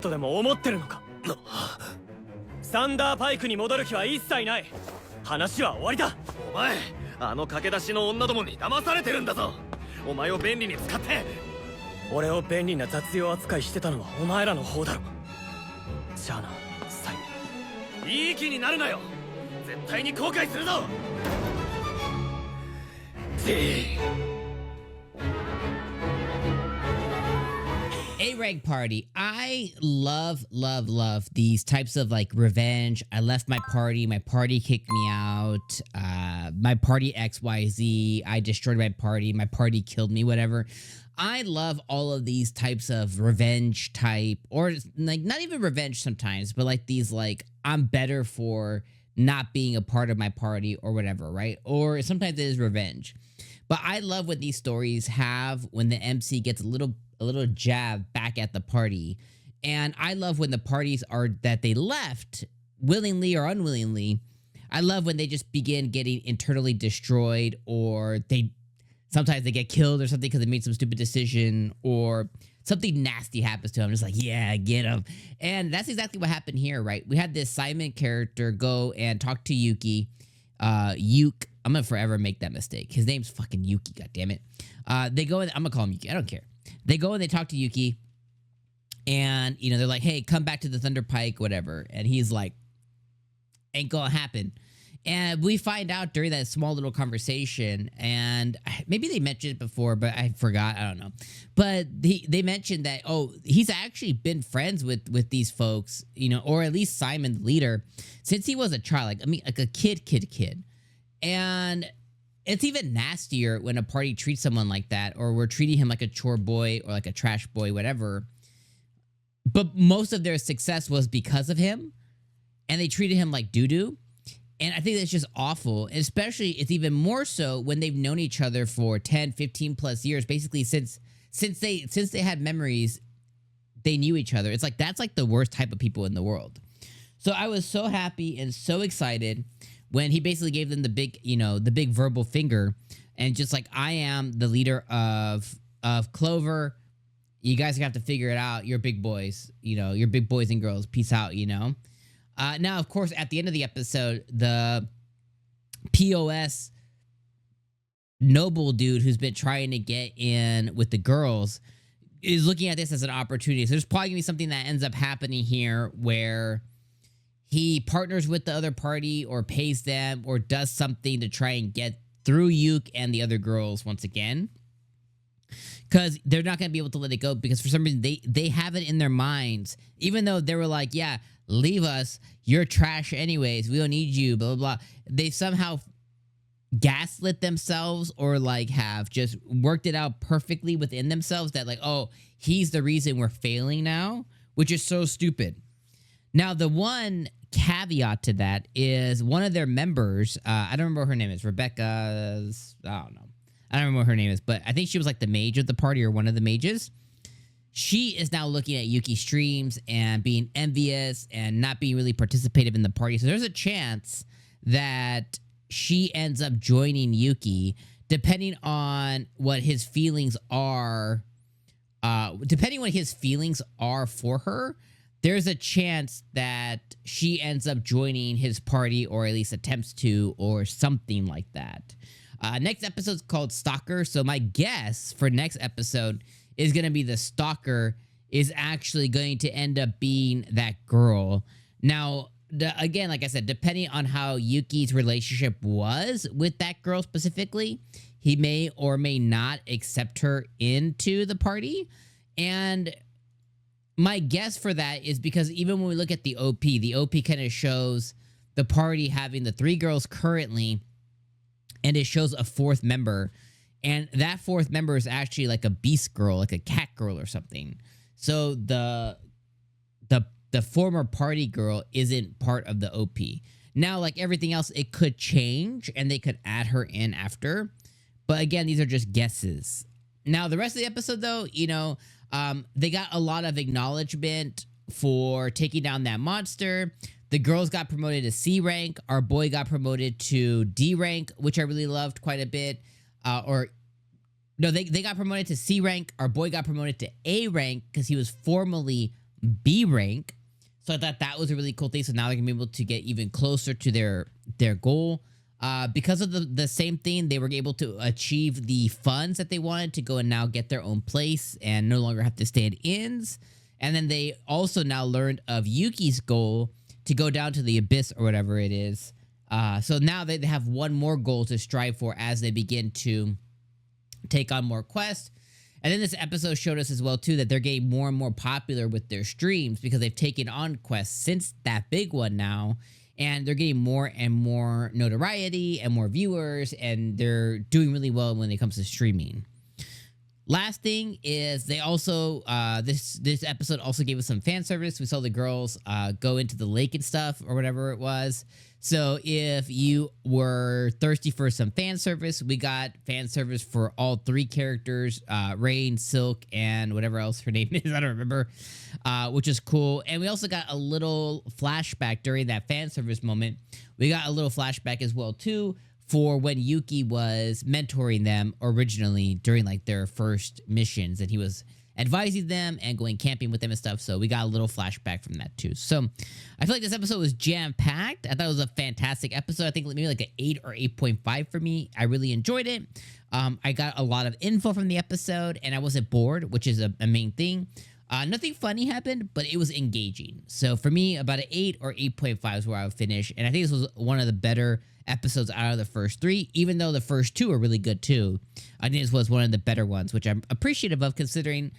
とでも思ってるのか。サンダーパイクに戻る気は一切ない。話は終わりだ。お前、あの駆け出しの女どもに騙されてるんだぞ。お前を便利に使って。俺を便利な雑用扱いしてたのはお前らの方だろ。じゃあな、サイモン。いい気になるなよ。絶対に後悔するぞ。A-rank party. I love these types of like revenge. I left my party kicked me out. My party XYZ, I destroyed my party killed me, whatever. I love all of these types of revenge type, or like not even revenge sometimes, but like these like I'm better for not being a part of my party or whatever, right? Or sometimes it is revenge. But I love what these stories have when the MC gets a little jab back at the party. And I love when the parties are that they left, willingly or unwillingly. I love when they just begin getting internally destroyed, or sometimes they get killed or something because they made some stupid decision, or something nasty happens to them. Just like, yeah, get him. And that's exactly what happened here, right? We had this 𝐜𝐚 character go and talk to Yuke. Yuke. I'm gonna forever make that mistake. His name's fucking Yuke, goddammit. They go and I'm gonna call him Yuke. I don't care. They go and they talk to Yuke, and you know they're like, "Hey, come back to the Thunder Pike, whatever." And he's like, "Ain't gonna happen." And we find out during that small little conversation, and maybe they mentioned it before, but I forgot. I don't know. But they mentioned that he's actually been friends with these folks, you know, or at least 𝐜𝐚, the leader, since he was a child. Like like a kid. And it's even nastier when a party treats someone like that, or we're treating him like a chore boy or like a trash boy, whatever. But most of their success was because of him, and they treated him like doo-doo. And I think that's just awful. And especially, it's even more so when they've known each other for 10, 15 plus years. Basically, since they had memories, they knew each other. It's like, that's like the worst type of people in the world. So I was so happy and so excited when he basically gave them the big verbal finger, and just like, I am the leader of Clover. You guys have to figure it out. You're big boys, you know, you're big boys and girls. Peace out, you know. Now, of course, at the end of the episode, the POS noble dude who's been trying to get in with the girls is looking at this as an opportunity. So there's probably gonna be something that ends up happening here where he partners with the other party, or pays them, or does something to try and get through Yuke and the other girls once again. Because they're not going to be able to let it go, because for some reason they have it in their minds. Even though they were like, yeah, leave us. You're trash anyways. We don't need you, blah, blah, blah. They somehow gaslit themselves, or like have just worked it out perfectly within themselves that like, oh, he's the reason we're failing now, which is so stupid. Now, the one caveat to that is one of their members, I don't remember what her name is, Rebecca's, I don't know. I don't remember what her name is, but I think she was like the mage of the party, or one of the mages. She is now looking at Yuki's streams and being envious and not being really participative in the party. So there's a chance that she ends up joining Yuke, depending on what his feelings are. Depending on what his feelings are for her, there's a chance that she ends up joining his party, or at least attempts to, or something like that. Next episode is called Stalker. So my guess for next episode is going to be the stalker is actually going to end up being that girl. Now, again, like I said, depending on how Yuki's relationship was with that girl specifically, he may or may not accept her into the party. And my guess for that is because even when we look at the OP kind of shows the party having the 3 girls currently, and it shows a 4th member, and that 4th member is actually like a beast girl, like a cat girl or something. So the former party girl isn't part of the OP. Now, like everything else, it could change, and they could add her in after. But again, these are just guesses. Now, the rest of the episode, though, you know, they got a lot of acknowledgement for taking down that monster. The girls got promoted to C rank. Our boy got promoted to D rank, which I really loved quite a bit. No, they got promoted to C rank. Our boy got promoted to A rank because he was formerly B rank. So I thought that was a really cool thing. So now they're gonna be able to get even closer to their goal. Because of the same thing, they were able to achieve the funds that they wanted to go and now get their own place and no longer have to stay at inns. And then they also now learned of Yuki's goal to go down to the abyss or whatever it is. So now they have one more goal to strive for as they begin to take on more quests. And then this episode showed us as well, too, that they're getting more and more popular with their streams because they've taken on quests since that big one now. And they're getting more and more notoriety and more viewers. And they're doing really well when it comes to streaming. Last thing is they also, this episode also gave us some fan service. We saw the girls go into the lake and stuff or whatever it was. So if you were thirsty for some fan service, we got fan service for all 3 characters, Rain, Silk, and whatever else her name is. I don't remember, which is cool. And we also got a little flashback during that fan service moment. We got a little flashback as well, too, for when Yuke was mentoring them originally during like their first missions, and he was advising them and going camping with them and stuff. So we got a little flashback from that too. So I feel like this episode was jam-packed. I thought it was a fantastic episode. I think maybe like an 8 or 8.5 for me. I really enjoyed it. I got a lot of info from the episode and I wasn't bored, which is a main thing. Nothing funny happened, but it was engaging. So for me, about an 8 or 8.5 is where I would finish. And I think this was one of the better episodes out of the first 3, even though the first 2 are really good too. I think this was one of the better ones, which I'm appreciative of considering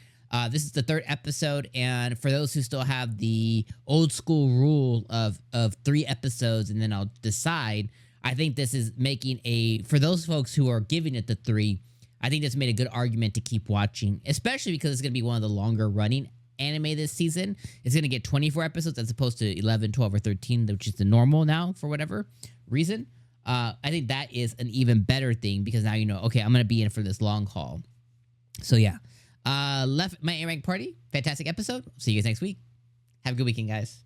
this is the 3rd episode. And for those who still have the old school rule of 3 episodes and then I'll decide, I think this is making for those folks who are giving it the 3, I think this made a good argument to keep watching, especially because it's going to be one of the longer running anime this season. It's going to get 24 episodes as opposed to 11, 12, or 13, which is the normal now for whatever reason. I think that is an even better thing because now you know, okay, I'm going to be in for this long haul. So yeah, left my A rank party. Fantastic episode. See you guys next week. Have a good weekend, guys.